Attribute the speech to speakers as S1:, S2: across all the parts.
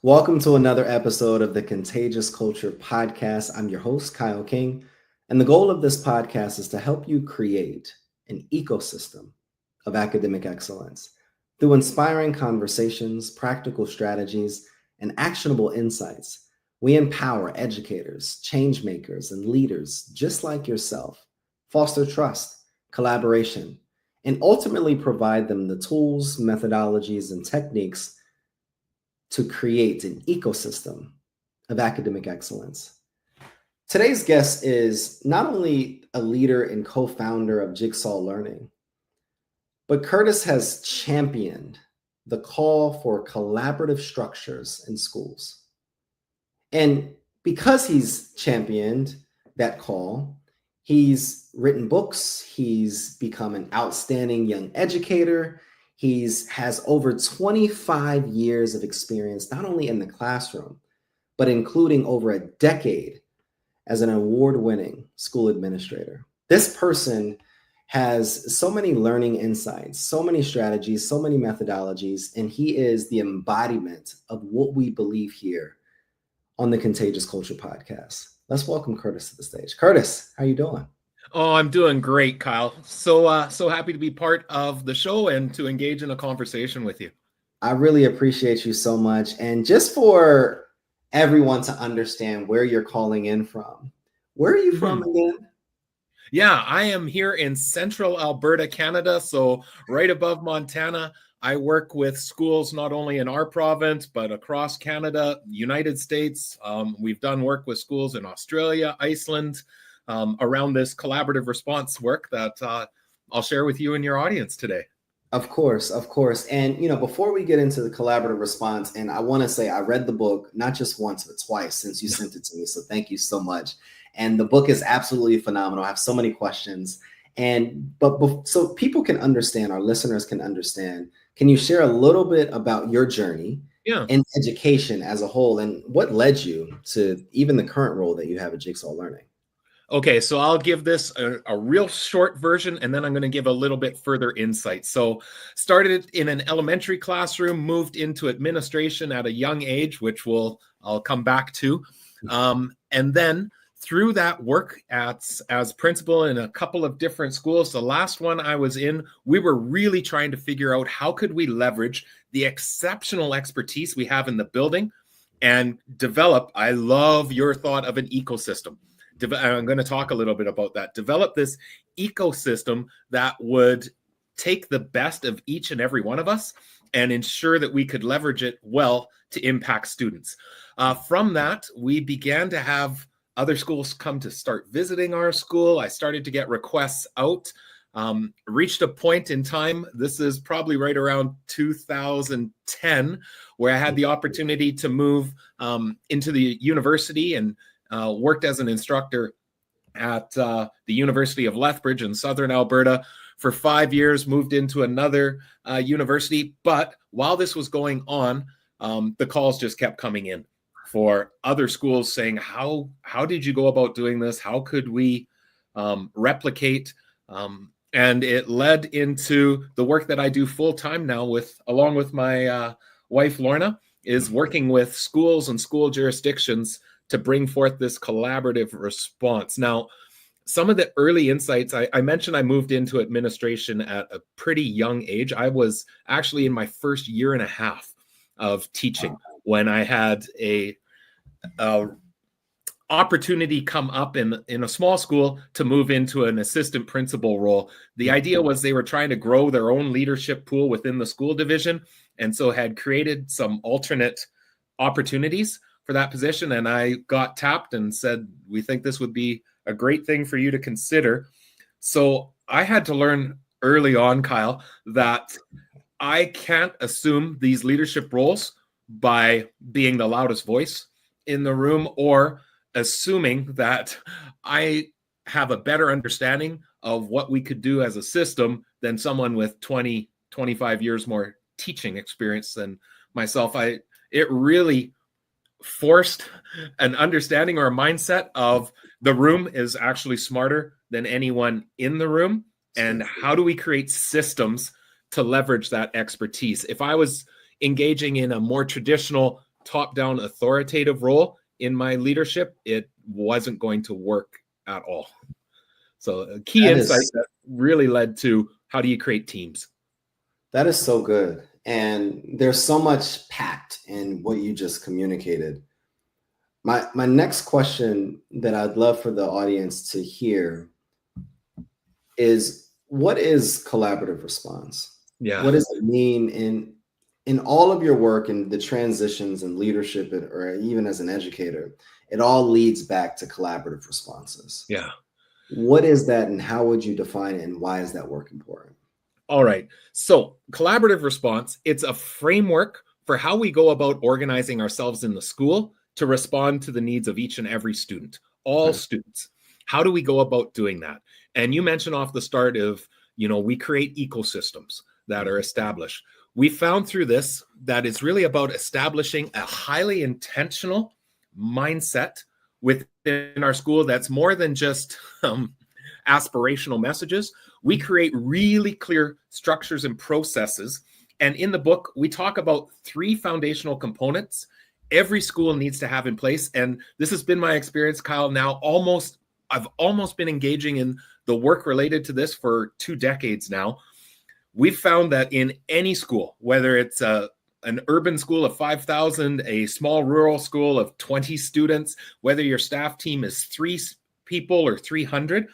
S1: Welcome to another episode of the Contagious Culture Podcast. I'm your host, Kyle King, and the goal of this podcast is to help you create an ecosystem of academic excellence through inspiring conversations, practical strategies, and actionable insights. We empower educators, change makers, and leaders just like yourself, foster trust, collaboration, and ultimately provide them the tools, methodologies, and techniques to create an ecosystem of academic excellence. Today's guest is not only a leader and co-founder of Jigsaw Learning, but Kurtis has championed the call for collaborative structures in schools. And because he's championed that call, he's written books, he's become an outstanding young educator. He has over 25 years of experience, not only in the classroom, but including over a decade as an award-winning school administrator. This person has so many learning insights, so many strategies, so many methodologies, and he is the embodiment of what we believe here on the Contagious Culture Podcast. Let's welcome Kurtis to the stage. Kurtis, how you doing?
S2: Oh, I'm doing great, Kyle. So happy to be part of the show and to engage in a conversation with you.
S1: I really appreciate you so much. And just for everyone to understand where you're calling in from, where are you from again?
S2: Yeah, I am here in central Alberta, Canada. So right above Montana. I work with schools not only in our province, but across Canada, United States. We've done work with schools in Australia, Iceland, around this collaborative response work that I'll share with you and your audience today.
S1: Of course. And, before we get into the collaborative response, and I want to say I read the book, not just once, but twice since you sent it to me. So thank you so much. And the book is absolutely phenomenal. I have so many questions. So people can understand, our listeners can understand, can you share a little bit about your journey in education as a whole and what led you to even the current role that you have at Jigsaw Learning?
S2: Okay, so I'll give this a real short version, and then I'm going to give a little bit further insight. So started in an elementary classroom, moved into administration at a young age, which I'll come back to. And then through that work as principal in a couple of different schools, the last one I was in, we were really trying to figure out how could we leverage the exceptional expertise we have in the building and develop, I love your thought of an ecosystem. I'm going to talk a little bit about that. Develop this ecosystem that would take the best of each and every one of us and ensure that we could leverage it well to impact students. From that, we began to have other schools come to start visiting our school. I started to get requests out. Reached a point in time, this is probably right around 2010, where I had the opportunity to move into the university and worked as an instructor at the University of Lethbridge in southern Alberta for 5 years, moved into another university. But while this was going on, the calls just kept coming in for other schools saying, how did you go about doing this? How could we replicate? And it led into the work that I do full time now along with my wife, Lorna, is working with schools and school jurisdictions to bring forth this collaborative response. Now, some of the early insights, I mentioned I moved into administration at a pretty young age. I was actually in my first year and a half of teaching when I had a opportunity come up in a small school to move into an assistant principal role. The idea was they were trying to grow their own leadership pool within the school division, and so had created some alternate opportunities for that position. And I got tapped and said, we think this would be a great thing for you to consider. So I had to learn early on, Kyle, that I can't assume these leadership roles by being the loudest voice in the room or assuming that I have a better understanding of what we could do as a system than someone with 20, 25 years more teaching experience than myself. It really forced an understanding or a mindset of the room is actually smarter than anyone in the room. And how do we create systems to leverage that expertise? If I was engaging in a more traditional top-down authoritative role in my leadership, it wasn't going to work at all. So a key insight that really led to how do you create teams?
S1: That is so good. And there's so much packed in what you just communicated. My next question that I'd love for the audience to hear is, what is collaborative response?
S2: Yeah.
S1: What does it mean in all of your work and the transitions in leadership, or even as an educator? It all leads back to collaborative responses.
S2: Yeah.
S1: What is that, and how would you define it, and why is that work important?
S2: All right. So collaborative response, it's a framework for how we go about organizing ourselves in the school to respond to the needs of each and every student, all students. How do we go about doing that? And you mentioned off the start of, we create ecosystems that are established. We found through this that it's really about establishing a highly intentional mindset within our school that's more than just aspirational messages. We create really clear structures and processes. And in the book, we talk about 3 foundational components every school needs to have in place. And this has been my experience, Kyle. Now, I've almost been engaging in the work related to this for 2 decades now. We've found that in any school, whether it's an urban school of 5,000, a small rural school of 20 students, whether your staff team is 3 people or 300,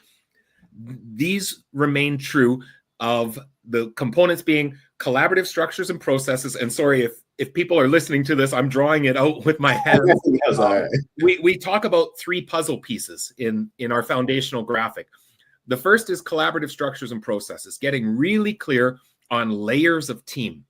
S2: these remain true of the components being collaborative structures and processes. And sorry, if people are listening to this, I'm drawing it out with my hands. We talk about 3 puzzle pieces in our foundational graphic. The first is collaborative structures and processes, getting really clear on layers of team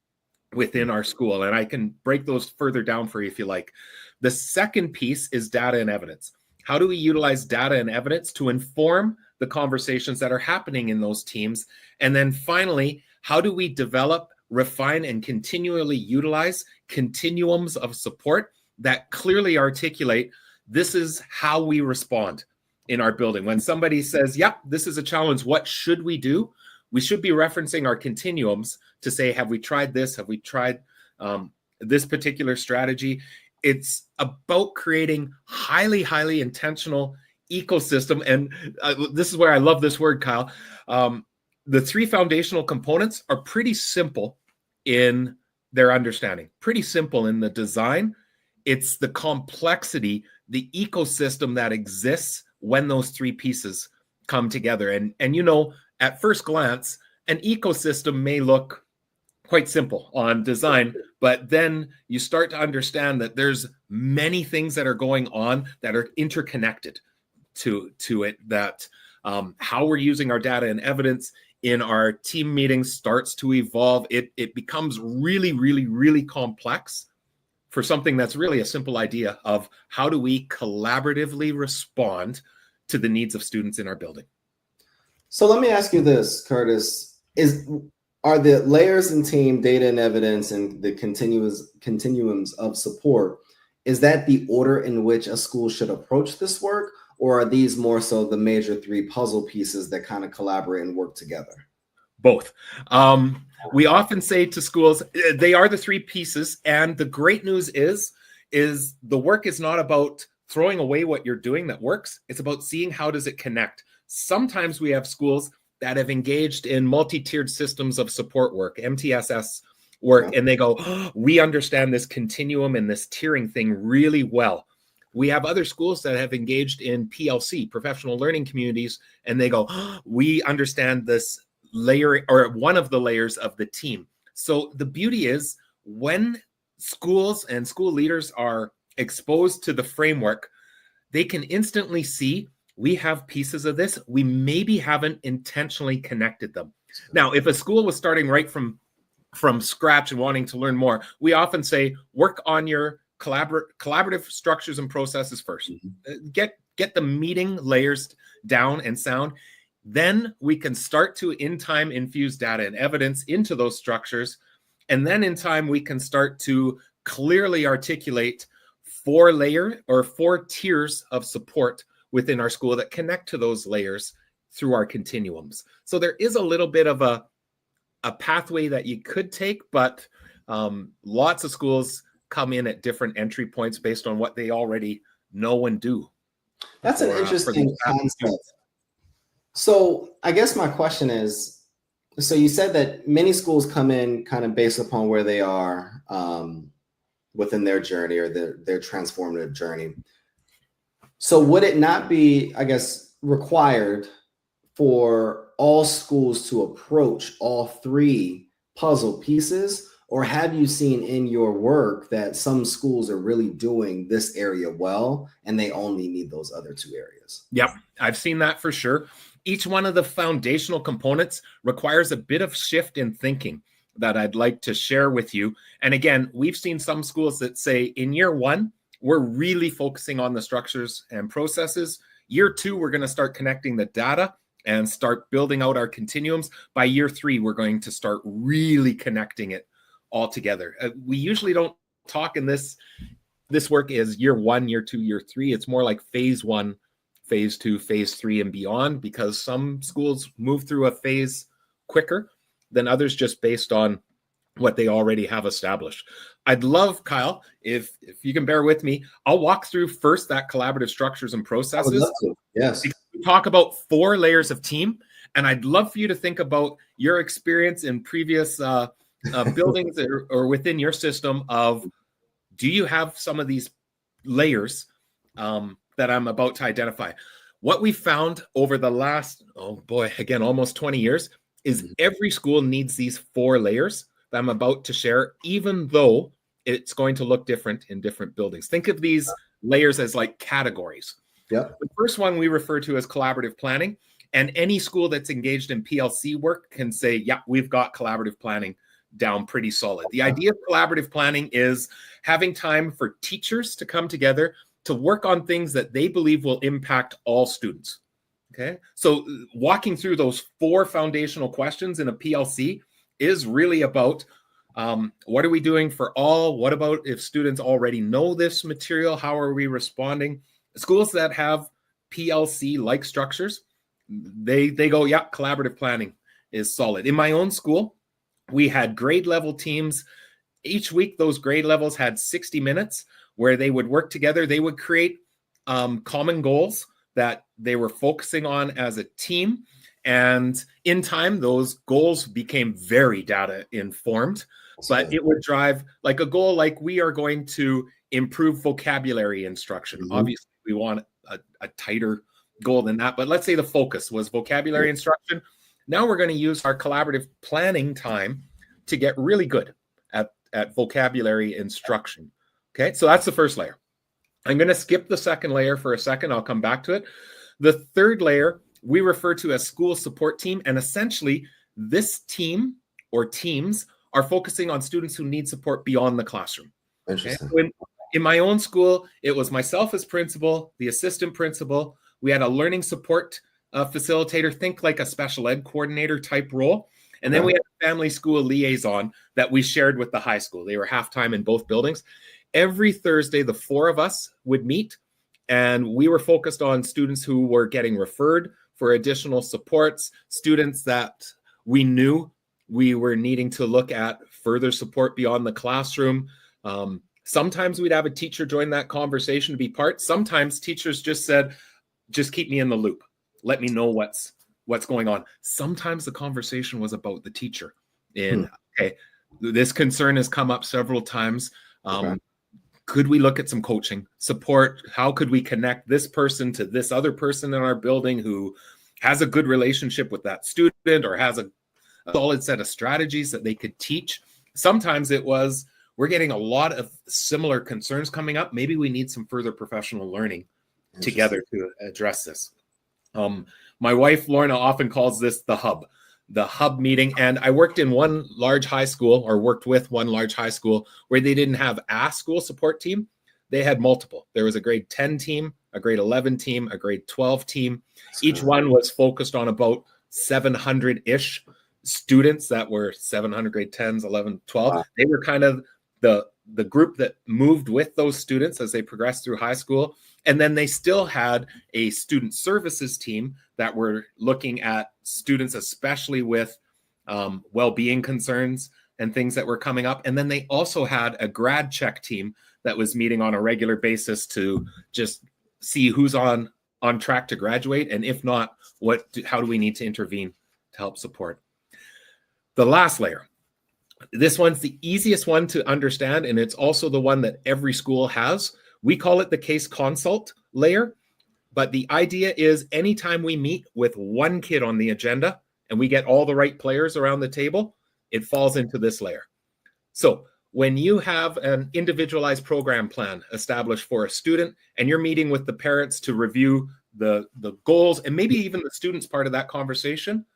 S2: within our school. And I can break those further down for you if you like. The second piece is data and evidence. How do we utilize data and evidence to inform the conversations that are happening in those teams? And then finally, how do we develop, refine, and continually utilize continuums of support that clearly articulate this is how we respond in our building? When somebody says, yep, this is a challenge, what should we do? We should be referencing our continuums to say, have we tried this? Have we tried this particular strategy? It's about creating highly, highly intentional ecosystem. And this is where I love this word, Kyle. The 3 foundational components are pretty simple in their understanding, pretty simple in the design. It's the complexity, the ecosystem that exists when those 3 pieces come together. And at first glance, an ecosystem may look quite simple on design, but then you start to understand that there's many things that are going on that are interconnected to it, that how we're using our data and evidence in our team meetings starts to evolve. It becomes really, really, really complex for something that's really a simple idea of how do we collaboratively respond to the needs of students in our building.
S1: So let me ask you this, Kurtis. Are the layers in team, data and evidence, and the continuums of support, is that the order in which a school should approach this work? Or are these more so the major 3 puzzle pieces that kind of collaborate and work together?
S2: Both. We often say to schools, they are the 3 pieces. And the great news is the work is not about throwing away what you're doing that works. It's about seeing how does it connect. Sometimes we have schools that have engaged in multi-tiered systems of support work, MTSS work, and they go, oh, we understand this continuum and this tiering thing really well. We have other schools that have engaged in PLC, professional learning communities, and they go, oh, we understand this layer or one of the layers of the team. So the beauty is when schools and school leaders are exposed to the framework, they can instantly see we have pieces of this. We maybe haven't intentionally connected them. Now, if a school was starting right from scratch and wanting to learn more, we often say, work on your collaborative structures and processes first. Get the meeting layers down and sound. Then we can start to in time infuse data and evidence into those structures. And then in time, we can start to clearly articulate 4 tiers of support within our school that connect to those layers through our continuums. So there is a little bit of a pathway that you could take, but lots of schools come in at different entry points based on what they already know and do.
S1: That's an interesting concept. So I guess my question is, so you said that many schools come in kind of based upon where they are within their journey or their transformative journey. So would it not be, I guess, required for all schools to approach all three puzzle pieces? Or have you seen in your work that some schools are really doing this area well and they only need those other two areas?
S2: Yep, I've seen that for sure. Each one of the foundational components requires a bit of shift in thinking that I'd like to share with you. And again, we've seen some schools that say in year one, we're really focusing on the structures and processes. Year two, we're going to start connecting the data and start building out our continuums. By year three, we're going to start really connecting it all together. We usually don't talk in this work as year one, year two, year three. It's more like phase one, phase two, phase three, and beyond, because some schools move through a phase quicker than others just based on what they already have established. I'd love, Kyle, if you can bear with me, I'll walk through first that collaborative structures and processes.
S1: I would love to. Yes.
S2: We talk about 4 layers of team, and I'd love for you to think about your experience in previous buildings or within your system of, do you have some of these layers that I'm about to identify? What we found over the last, almost 20 years is every school needs these 4 layers that I'm about to share, even though it's going to look different in different buildings. Think of these layers as like categories.
S1: Yeah.
S2: The first one we refer to as collaborative planning, and any school that's engaged in PLC work can say, yeah, we've got collaborative planning down pretty solid. The idea of collaborative planning is having time for teachers to come together to work on things that they believe will impact all students. Okay, so walking through those 4 foundational questions in a PLC is really about what are we doing for all? What about if students already know this material? How are we responding? Schools that have PLC-like structures, they go, yeah, collaborative planning is solid. In my own school, we had grade level teams. Each week, those grade levels had 60 minutes where they would work together. They would create common goals that they were focusing on as a team. And in time, those goals became very data informed, but it would drive like a goal, like we are going to improve vocabulary instruction. Obviously, we want a tighter goal than that, but let's say the focus was vocabulary instruction. Now we're going to use our collaborative planning time to get really good at vocabulary instruction. Okay, so that's the first layer. I'm going to skip the second layer for a second. I'll come back to it. The third layer we refer to as school support team. And essentially, this team or teams are focusing on students who need support beyond the classroom.
S1: Interesting.
S2: Okay? In my own school, it was myself as principal, the assistant principal. We had a learning support facilitator, think like a special ed coordinator type role. And then we had a family school liaison that we shared with the high school. They were half-time in both buildings. Every Thursday, the 4 of us would meet, and we were focused on students who were getting referred for additional supports, students that we knew we were needing to look at further support beyond the classroom. Sometimes we'd have a teacher join that conversation to be part. Sometimes teachers just said, just keep me in the loop. Let me know what's going on. Sometimes the conversation was about the teacher. And okay, this concern has come up several times. Could we look at some coaching support? How could we connect this person to this other person in our building who has a good relationship with that student or has a solid set of strategies that they could teach? Sometimes it was, we're getting a lot of similar concerns coming up. Maybe we need some further professional learning together to address this. My wife, Lorna, often calls this the hub meeting. And I worked in one large high school, or worked with one large high school, where they didn't have a school support team. They had multiple. There was a grade 10 team, a grade 11 team, a grade 12 team. Each one was focused on about 700-ish students that were 700 grade 10s, 11, 12. Wow. They were kind of the group that moved with those students as they progressed through high school. And then they still had a student services team that were looking at students, especially with well-being concerns, and things that were coming up. And then they also had a grad check team that was meeting on a regular basis to just see who's on track to graduate. And if not, how do we need to intervene to help support? The last layer. This one's the easiest one to understand, and it's also the one that every school has. We call it the case consult layer, but the idea is anytime we meet with one kid on the agenda and we get all the right players around the table, it falls into this layer. So when you have an individualized program plan established for a student and you're meeting with the parents to review the goals and maybe even the students part of that conversation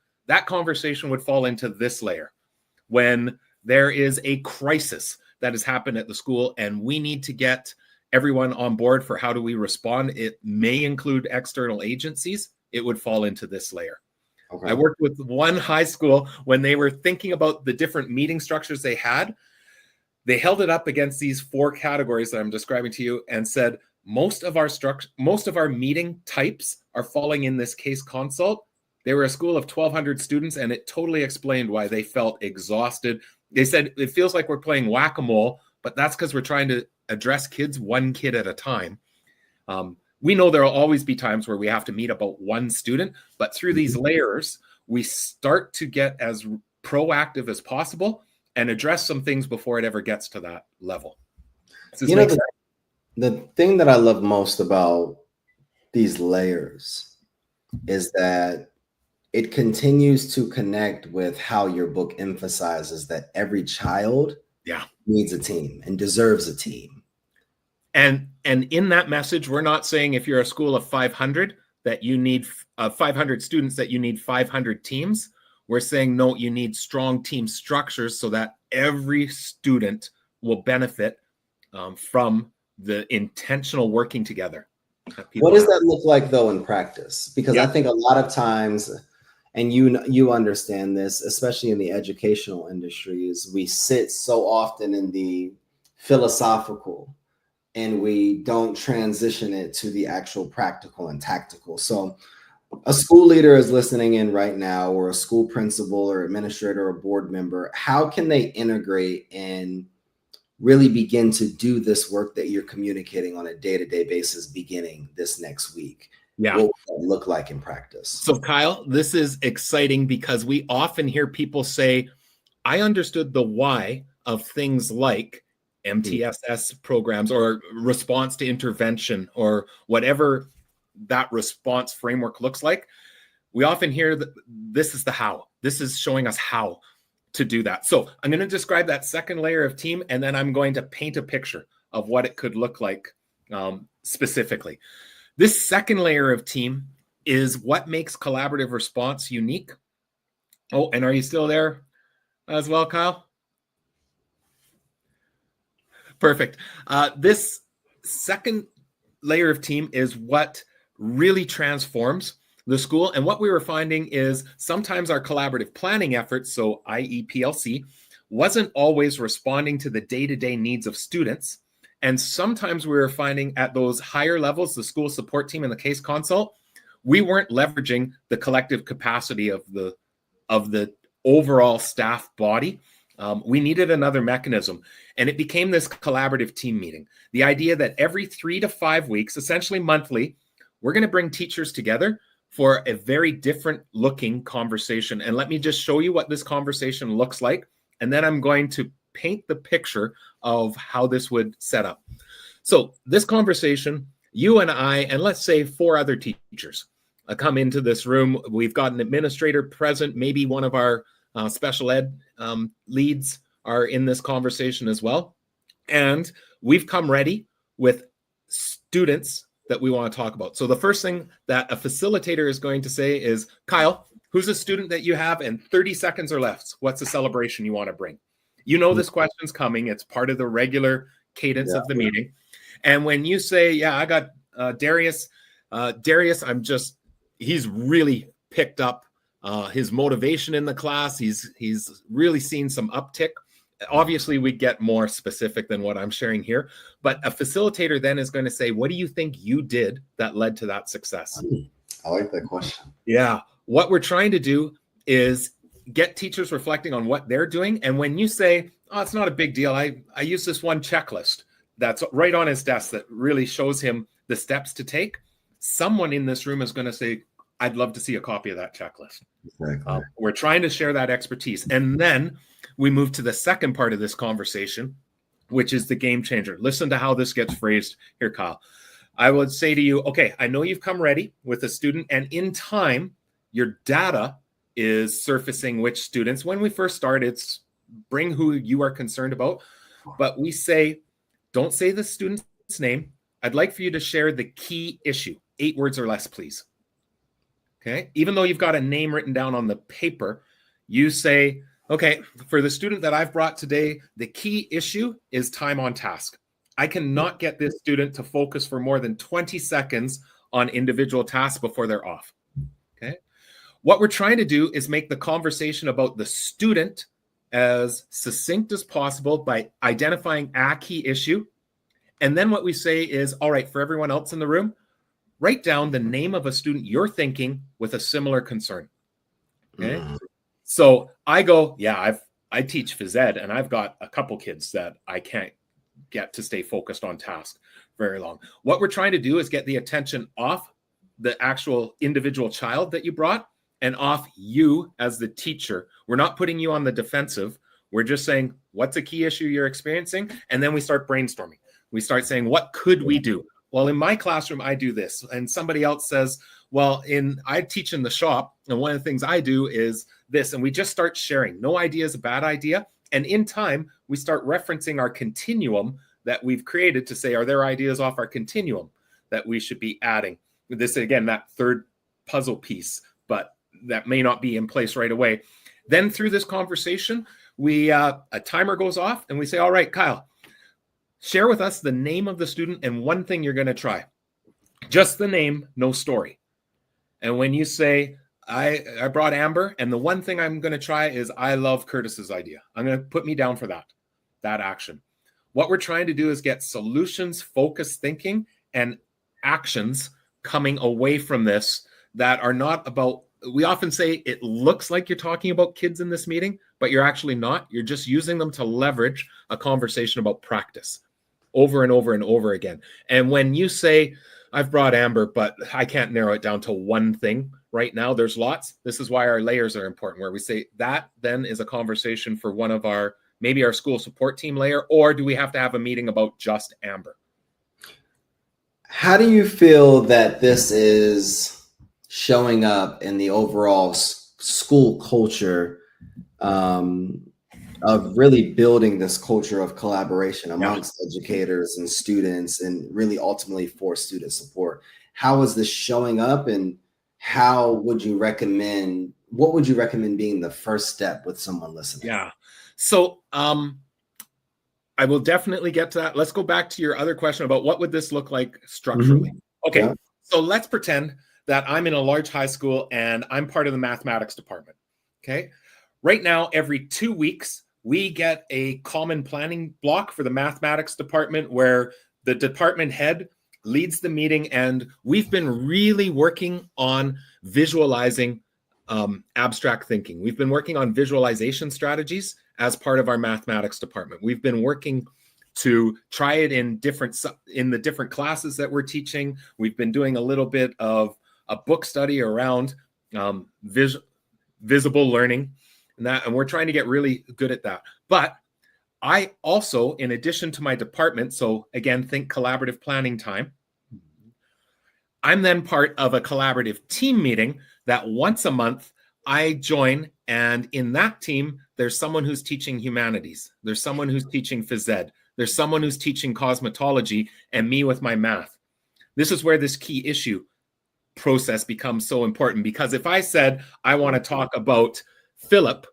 S2: would fall into this layer. When there is a crisis that has happened at the school and we need to get everyone on board for how do we respond, it may include external agencies, it would fall into this layer. Okay. I worked with one high school when they were thinking about the different meeting structures they had. They held it up against these 4 categories that I'm describing to you and said, most of our meeting types are falling in this case consult. They were a school of 1,200 students, and it totally explained why they felt exhausted. They said, it feels like we're playing whack-a-mole, but that's because we're trying to address kids one kid at a time. We know there will always be times where we have to meet about one student, but through these layers, we start to get as proactive as possible and address some things before it ever gets to that level.
S1: You know, the thing that I love most about these layers is that it continues to connect with how your book emphasizes that every child needs a team and deserves a team.
S2: And in that message, we're not saying if you're a school of 500 that you need 500 students, that you need 500 teams. We're saying, no, you need strong team structures so that every student will benefit from the intentional working together.
S1: What does that look like, though, in practice? Because I think a lot of times, and you understand this, especially in the educational industries, we sit so often in the philosophical and we don't transition it to the actual practical and tactical. So a school leader is listening in right now, or a school principal or administrator or board member. How can they integrate and really begin to do this work that you're communicating on a day-to-day basis beginning this next week?
S2: Yeah.
S1: What would that look like in practice?
S2: So Kyle, this is exciting because we often hear people say, I understood the why of things like MTSS programs or response to intervention or whatever that response framework looks like. We often hear that this is the how. This is showing us how to do that. So I'm going to describe that second layer of team, and then I'm going to paint a picture of what it could look like specifically. This second layer of team is what makes collaborative response unique. Oh, and are you still there as well, Kyle? Perfect. This second layer of team is what really transforms the school. And what we were finding is sometimes our collaborative planning efforts, so i.e. PLC, wasn't always responding to the day-to-day needs of students. And sometimes we were finding at those higher levels, the school support team and the case consult, we weren't leveraging the collective capacity of the overall staff body. We needed another mechanism, and it became this collaborative team meeting. The idea that every 3 to 5 weeks, essentially monthly, we're going to bring teachers together for a very different looking conversation. And let me just show you what this conversation looks like. And then I'm going to paint the picture of how this would set up. So this conversation, you and I, and let's say 4 other teachers come into this room. We've got an administrator present, maybe one of our special ed leads are in this conversation as well. And we've come ready with students that we want to talk about. So the first thing that a facilitator is going to say is, Kyle, who's a student that you have? And 30 seconds or less, what's the celebration you want to bring? You know this question's coming. It's part of the regular cadence of the meeting. And when you say, I got Darius, he's really picked up his motivation in the class. He's really seen some uptick. Obviously, we get more specific than what I'm sharing here, but a facilitator then is going to say, what do you think you did that led to that success?
S1: I like that question.
S2: Yeah. What we're trying to do is get teachers reflecting on what they're doing. And when you say, oh, it's not a big deal, I use this one checklist that's right on his desk that really shows him the steps to take, someone in this room is going to say, I'd love to see a copy of that checklist.
S1: Exactly.
S2: We're trying to share that expertise. And then we move to the second part of this conversation, which is the game changer. Listen to how this gets phrased here, Kyle. I would say to you, okay, I know you've come ready with a student, and in time, your data is surfacing which students. When we first start, it's bring who you are concerned about. But we say, don't say the student's name. I'd like for you to share the key issue, 8 words or less, please. Okay. Even though you've got a name written down on the paper, you say, okay, for the student that I've brought today, the key issue is time on task. I cannot get this student to focus for more than 20 seconds on individual tasks before they're off. Okay. What we're trying to do is make the conversation about the student as succinct as possible by identifying a key issue. And then what we say is, all right, for everyone else in the room, write down the name of a student you're thinking with a similar concern. Okay. So I go, yeah, I teach phys ed, and I've got a couple kids that I can't get to stay focused on task very long. What we're trying to do is get the attention off the actual individual child that you brought and off you as the teacher. We're not putting you on the defensive. We're just saying, what's a key issue you're experiencing? And then we start brainstorming. We start saying, what could we do? Well, in my classroom, I do this. And somebody else says, well, I teach in the shop, and one of the things I do is this. And we just start sharing. No idea is a bad idea. And in time, we start referencing our continuum that we've created to say, are there ideas off our continuum that we should be adding? This, again, that third puzzle piece, but that may not be in place right away. Then through this conversation, a timer goes off, and we say, all right, Kyle, share with us the name of the student and one thing you're going to try. Just the name, no story. And when you say, I brought Amber, and the one thing I'm going to try is I love Kurtis's idea. I'm going to put me down for that action. What we're trying to do is get solutions-focused thinking and actions coming away from this that are not about, we often say it looks like you're talking about kids in this meeting, but you're actually not. You're just using them to leverage a conversation about practice over and over and over again. And when you say, I've brought Amber, but I can't narrow it down to one thing right now, there's lots. This is why our layers are important, where we say that then is a conversation for one of maybe our school support team layer, or do we have to have a meeting about just Amber?
S1: How do you feel that this is showing up in the overall school culture of really building this culture of collaboration amongst educators and students, and really ultimately for student support? How is this showing up, and what would you recommend being the first step with someone listening?
S2: Yeah. So I will definitely get to that. Let's go back to your other question about what would this look like structurally. Mm-hmm. Okay. Yeah. So let's pretend that I'm in a large high school and I'm part of the mathematics department. Okay. Right now, every 2 weeks, we get a common planning block for the mathematics department where the department head leads the meeting, and we've been really working on visualizing abstract thinking. We've been working on visualization strategies as part of our mathematics department. We've been working to try it in the different classes that we're teaching. We've been doing a little bit of a book study around visible learning, and we're trying to get really good at that. But I also, in addition to my department, so again, think collaborative planning time, I'm then part of a collaborative team meeting that once a month I join, and in that team, there's someone who's teaching humanities, there's someone who's teaching phys ed, there's someone who's teaching cosmetology, and me with my math. This is where this key issue process becomes so important, because if I said I want to talk about Philip,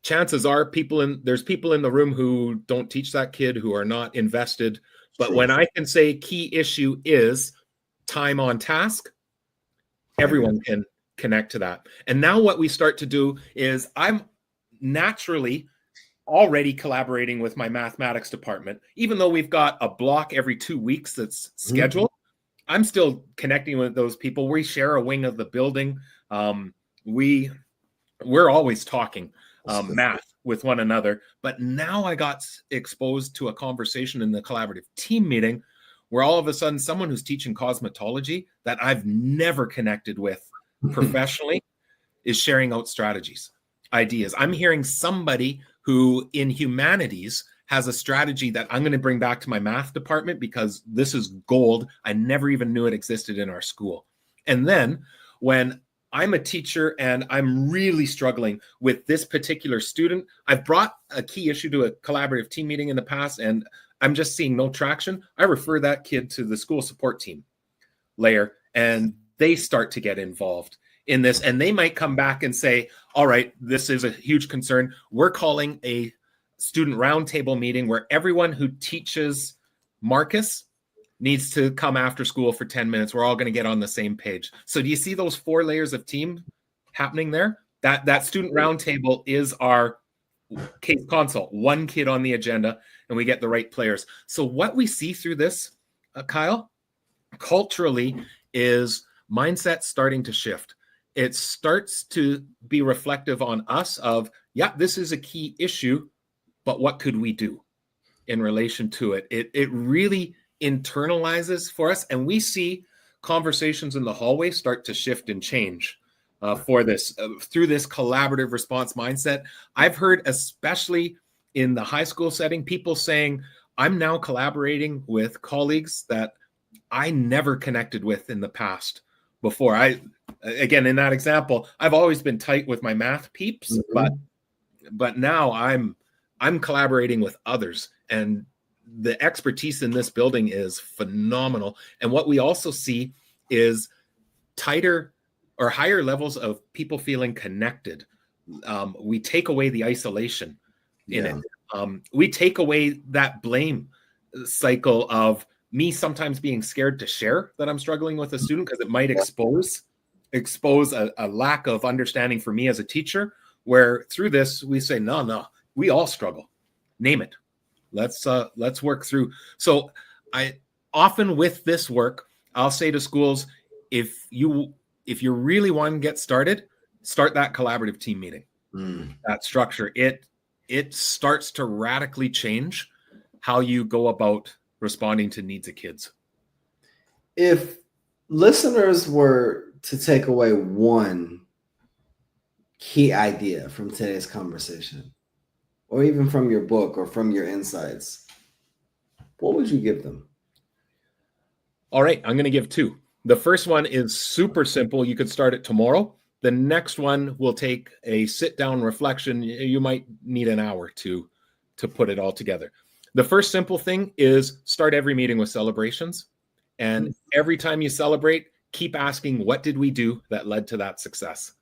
S2: chances are there's people in the room who don't teach that kid, who are not invested. But when I can say key issue is time on task, everyone can connect to that. And now what we start to do is I'm naturally already collaborating with my mathematics department. Even though we've got a block every 2 weeks that's scheduled, I'm still connecting with those people. We share a wing of the building. We we're always talking math with one another. But now I got exposed to a conversation in the collaborative team meeting where all of a sudden someone who's teaching cosmetology that I've never connected with professionally is sharing out strategies, ideas. I'm hearing somebody who in humanities has a strategy that I'm going to bring back to my math department because this is gold. I never even knew it existed in our school. And then when I'm a teacher and I'm really struggling with this particular student, I've brought a key issue to a collaborative team meeting in the past and I'm just seeing no traction. I refer that kid to the school support team layer and they start to get involved in this. And they might come back and say, all right, this is a huge concern. We're calling a student roundtable meeting where everyone who teaches Marcus needs to come after school for 10 minutes. We're all going to get on the same page. So do you see those 4 layers of team happening there? That student roundtable is our case consult, one kid on the agenda, and we get the right players. So what we see through this, Kyle, culturally is mindset starting to shift. It starts to be reflective on us of, yeah, this is a key issue, but what could we do in relation to it? It really internalizes for us, and we see conversations in the hallway start to shift and change for this through this collaborative response mindset. I've heard, especially in the high school setting, people saying, I'm now collaborating with colleagues that I never connected with in the past before. Again, in that example, I've always been tight with my math peeps, but now I'm collaborating with others, and the expertise in this building is phenomenal. And what we also see is tighter or higher levels of people feeling connected. We take away the isolation in it. We take away that blame cycle of me sometimes being scared to share that I'm struggling with a student because it might expose a lack of understanding for me as a teacher, where through this we say, no, we all struggle. Name it. Let's work through. So I often with this work, I'll say to schools, if you really want to get started, start that collaborative team meeting. That structure. It starts to radically change how you go about responding to needs of kids.
S1: If listeners were to take away one key idea from today's conversation, or even from your book or from your insights, what would you give them?
S2: All right, I'm going to give 2. The first one is super simple. You could start it tomorrow. The next one will take a sit-down reflection. You might need an hour to put it all together. The first simple thing is start every meeting with celebrations. And every time you celebrate, keep asking, what did we do that led to that success?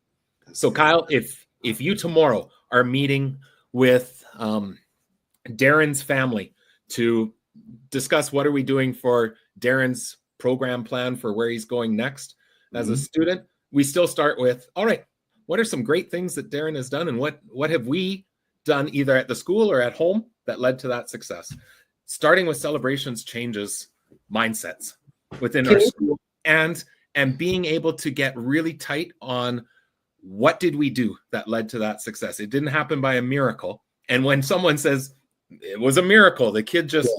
S2: So Kyle, if you tomorrow are meeting with Darren's family to discuss what are we doing for Darren's program plan for where he's going next as a student, we still start with, all right, what are some great things that Darren has done and what have we done either at the school or at home that led to that success? Starting with celebrations changes mindsets within our school and being able to get really tight on what did we do that led to that success? It didn't happen by a miracle. And when someone says it was a miracle, the kid just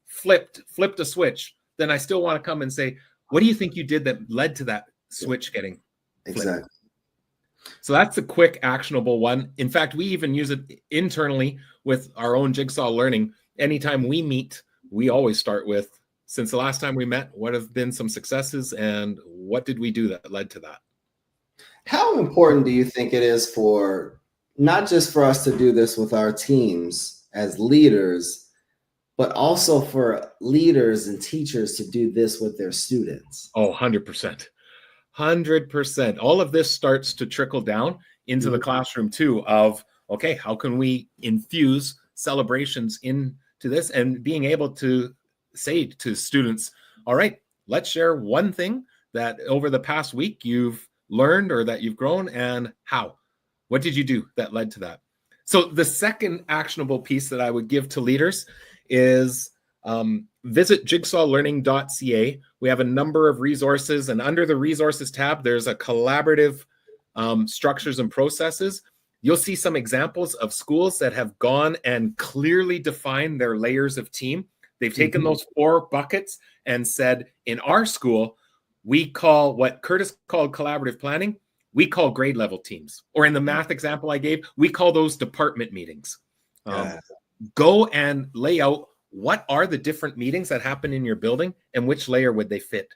S2: flipped a switch, then I still want to come and say, what do you think you did that led to that switch getting flipped? Exactly. So that's a quick, actionable one. In fact, we even use it internally with our own Jigsaw Learning. Anytime we meet, we always start with, since the last time we met, what have been some successes and what did we do that led to that?
S1: How important do you think it is for not just for us to do this with our teams as leaders, but also for leaders and teachers to do this with their students?
S2: Oh, 100%. 100%. All of this starts to trickle down into the classroom too of, okay, how can we infuse celebrations into this and being able to say to students, all right, let's share one thing that over the past week you've learned or that you've grown and how. What did you do that led to that? So the second actionable piece that I would give to leaders is visit jigsawlearning.ca. We have a number of resources, and under the resources tab, there's a collaborative structures and processes, you'll see some examples of schools that have gone and clearly defined their layers of team. They've taken those 4 buckets and said, in our school, we call what Kurtis called collaborative planning, we call grade level teams. Or in the math example I gave, we call those department meetings. Go and lay out what are the different meetings that happen in your building and which layer would they fit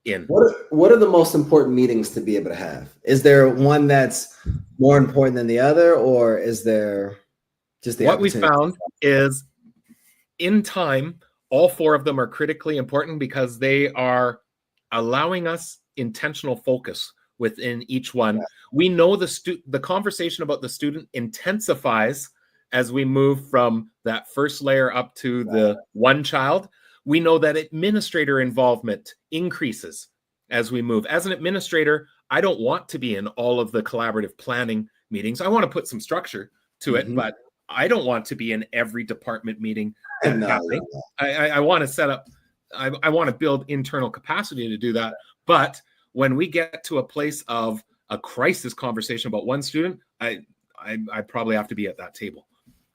S2: in.
S1: What are the most important meetings to be able to have? Is there one that's more important than the other, or is there just the
S2: what we found is in time, all 4 of them are critically important because they are allowing us intentional focus within each one. We know the conversation about the student intensifies as we move from that first layer up to the one child. We know that administrator involvement increases as we move. As an administrator, I don't want to be in all of the collaborative planning meetings. I want to put some structure to it, but I don't want to be in every department meeting. I want to set up, I want to build internal capacity to do that. But when we get to a place of a crisis conversation about one student, I probably have to be at that table.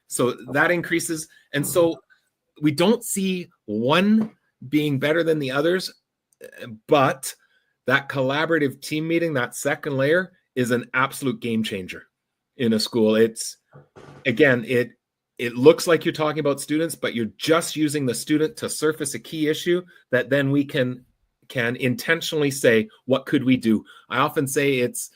S2: So that increases. And so we don't see one being better than the others, but that collaborative team meeting, that second layer, is an absolute game changer in a school. It's, again, it looks like you're talking about students, but you're just using the student to surface a key issue that then we can intentionally say, what could we do? I often say it's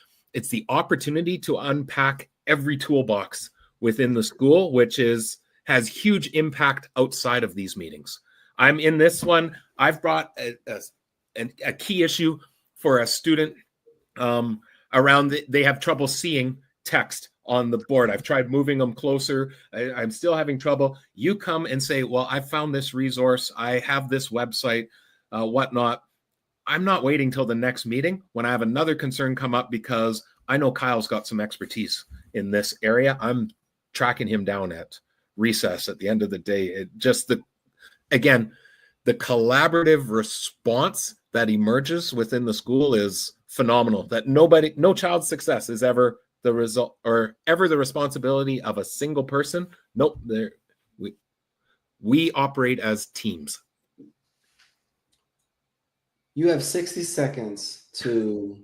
S2: the opportunity to unpack every toolbox within the school, which has huge impact outside of these meetings. I'm in this one. I've brought a key issue for a student around they have trouble seeing text on the board. I've tried moving them closer. I'm still having trouble. You come and say, well, I found this resource. I have this website, whatnot. I'm not waiting till the next meeting when I have another concern come up because I know Kyle's got some expertise in this area. I'm tracking him down at recess at the end of the day. Again, the collaborative response that emerges within the school is phenomenal. That no child's success is ever the result or ever the responsibility of a single person. Nope, we operate as teams.
S1: You have 60 seconds to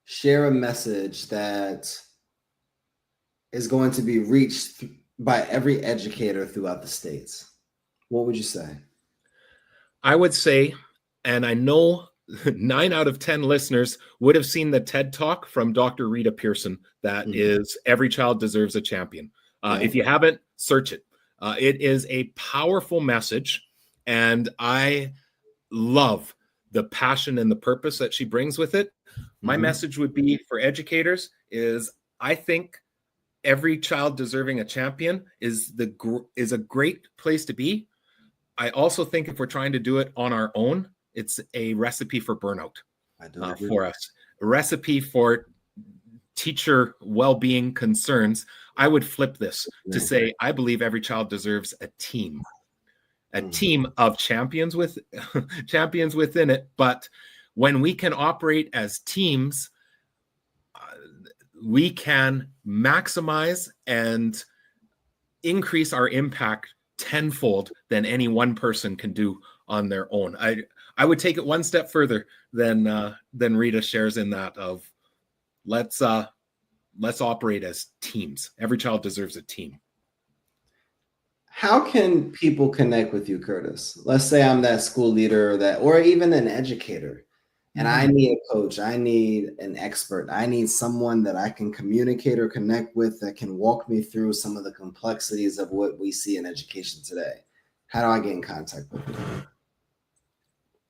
S1: share a message that is going to be reached by every educator throughout the states. What would you say?
S2: I would say, and I know 9 out of 10 listeners would have seen the TED Talk from Dr. Rita Pearson that is Every Child Deserves a Champion. If you haven't, search it. It is a powerful message, and I love the passion and the purpose that she brings with it. My message would be for educators is I think every child deserving a champion is a great place to be. I also think if we're trying to do it on our own, it's a recipe for burnout for us, a recipe for teacher well-being concerns. I would flip this to say, I believe every child deserves a team of champions within it. But when we can operate as teams, we can maximize and increase our impact tenfold than any one person can do on their own. I would take it one step further than Rita shares in that of let's operate as teams. Every child deserves a team.
S1: How can people connect with you, Kurtis? Let's say I'm that school leader or even an educator, and I need a coach. I need an expert. I need someone that I can communicate or connect with that can walk me through some of the complexities of what we see in education today. How do I get in contact with you?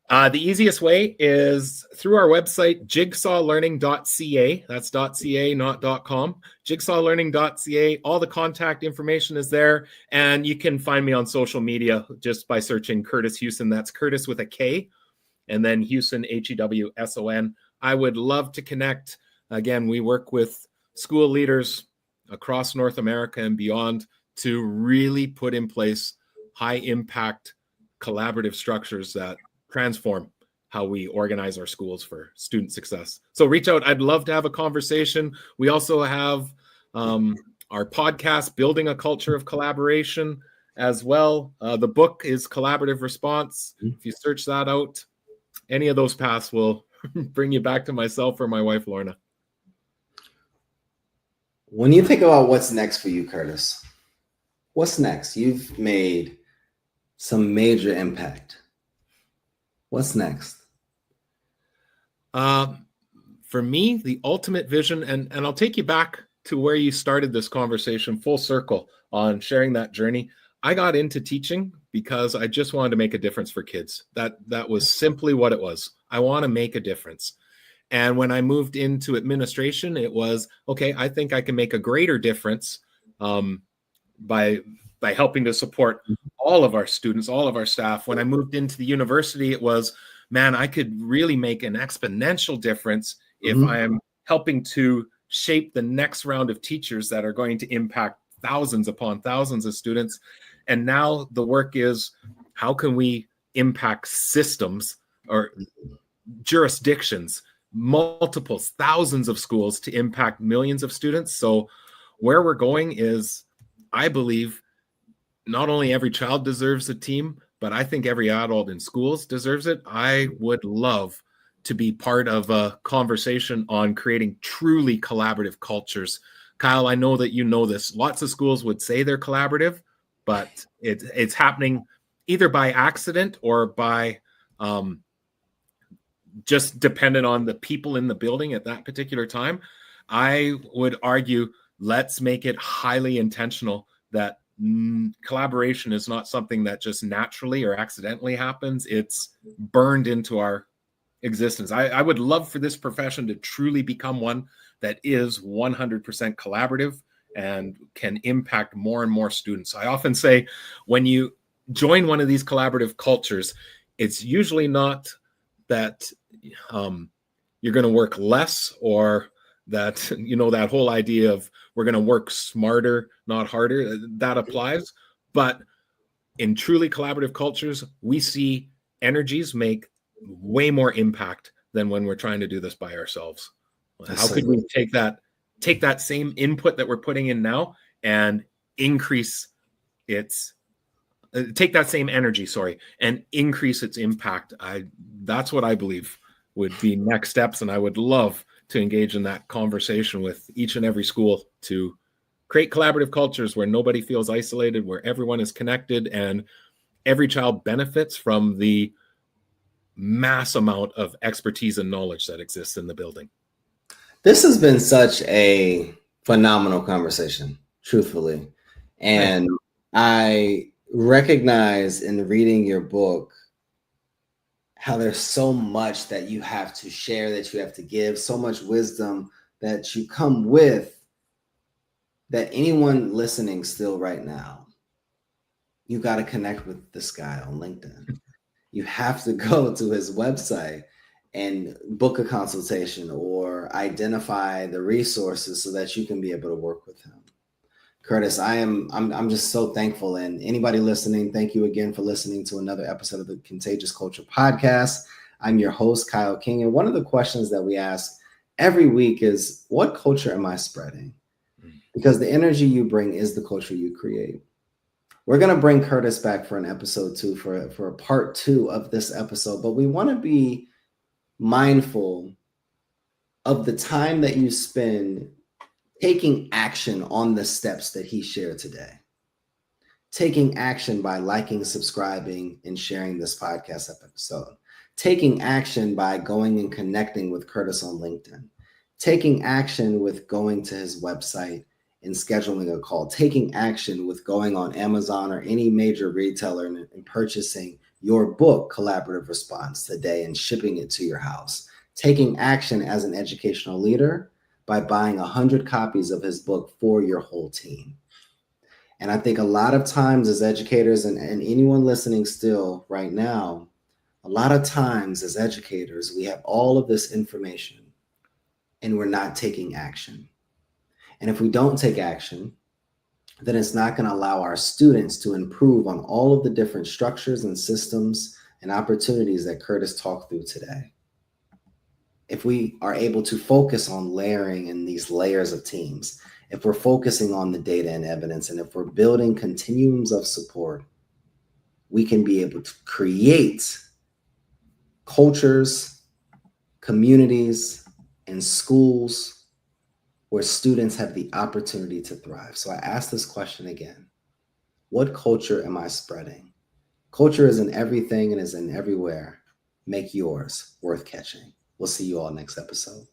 S2: The easiest way is through our website, jigsawlearning.ca. That's .ca, not .com. Jigsawlearning.ca. All the contact information is there. And you can find me on social media just by searching Kurtis Hewson. That's Kurtis with a K. And then Hewson, Hewson. I would love to connect. Again, we work with school leaders across North America and beyond to really put in place high impact collaborative structures that transform how we organize our schools for student success. So reach out. I'd love to have a conversation. We also have our podcast, Building a Culture of Collaboration, as well. The book is Collaborative Response. If you search that out, any of those paths will bring you back to myself or my wife, Lorna.
S1: When you think about what's next for you, Kurtis, what's next? You've made some major impact. What's next?
S2: For me, the ultimate vision, and I'll take you back to where you started this conversation, full circle on sharing that journey. I got into teaching because I just wanted to make a difference for kids. That was simply what it was. I want to make a difference. And when I moved into administration, it was, okay, I think I can make a greater difference by helping to support all of our students, all of our staff. When I moved into the university, it was, man, I could really make an exponential difference if I am helping to shape the next round of teachers that are going to impact thousands upon thousands of students. And now the work is, how can we impact systems or jurisdictions, multiples, thousands of schools to impact millions of students? So where we're going is, I believe, not only every child deserves a team, but I think every adult in schools deserves it. I would love to be part of a conversation on creating truly collaborative cultures. Kyle, I know that you know this. Lots of schools would say they're collaborative, but it's happening either by accident or by just dependent on the people in the building at that particular time. I would argue, let's make it highly intentional that collaboration is not something that just naturally or accidentally happens. It's burned into our existence. I would love for this profession to truly become one that is 100% collaborative and can impact more and more students. I often say, when you join one of these collaborative cultures, it's usually not that you're going to work less, or that, that whole idea of we're going to work smarter, not harder, that applies. But in truly collaborative cultures, we see energies make way more impact than when we're trying to do this by ourselves. How could we take that same input that we're putting in now and increase its take that same energy, and increase its impact? That's what I believe would be next steps. And I would love to engage in that conversation with each and every school to create collaborative cultures where nobody feels isolated, where everyone is connected, and every child benefits from the mass amount of expertise and knowledge that exists in the building. This has been such a phenomenal conversation, truthfully. And I recognize in reading your book how there's so much that you have to share, that you have to give, so much wisdom that you come with, that anyone listening still right now, you got to connect with this guy on LinkedIn. You have to go to his website and book a consultation or identify the resources so that you can be able to work with him. Kurtis, I'm just so thankful. And anybody listening, thank you again for listening to another episode of the Contagious Culture Podcast. I'm your host, Kyle King. And one of the questions that we ask every week is, what culture am I spreading? Because the energy you bring is the culture you create. We're going to bring Kurtis back for an episode 2, for a part 2 of this episode, but we want to be mindful of the time that you spend taking action on the steps that he shared today. Taking action by liking, subscribing, and sharing this podcast episode. Taking action by going and connecting with Kurtis on LinkedIn. Taking action with going to his website and scheduling a call. Taking action with going on Amazon or any major retailer and purchasing your book, Collaborative Response, today and shipping it to your house. Taking action as an educational leader by buying 100 copies of his book for your whole team. And I think a lot of times as educators and anyone listening still right now, a lot of times as educators, we have all of this information and we're not taking action. And if we don't take action, then it's not going to allow our students to improve on all of the different structures and systems
S1: and opportunities that Kurtis talked through today, if we are able to focus on layering in these layers of teams, if we're focusing on the data and evidence, and if we're building continuums of support, we can be able to create cultures, communities, and schools where students have the opportunity to thrive. So I ask this question again. What culture am I spreading? Culture is in everything and is in everywhere. Make yours worth catching. We'll see you all next episode.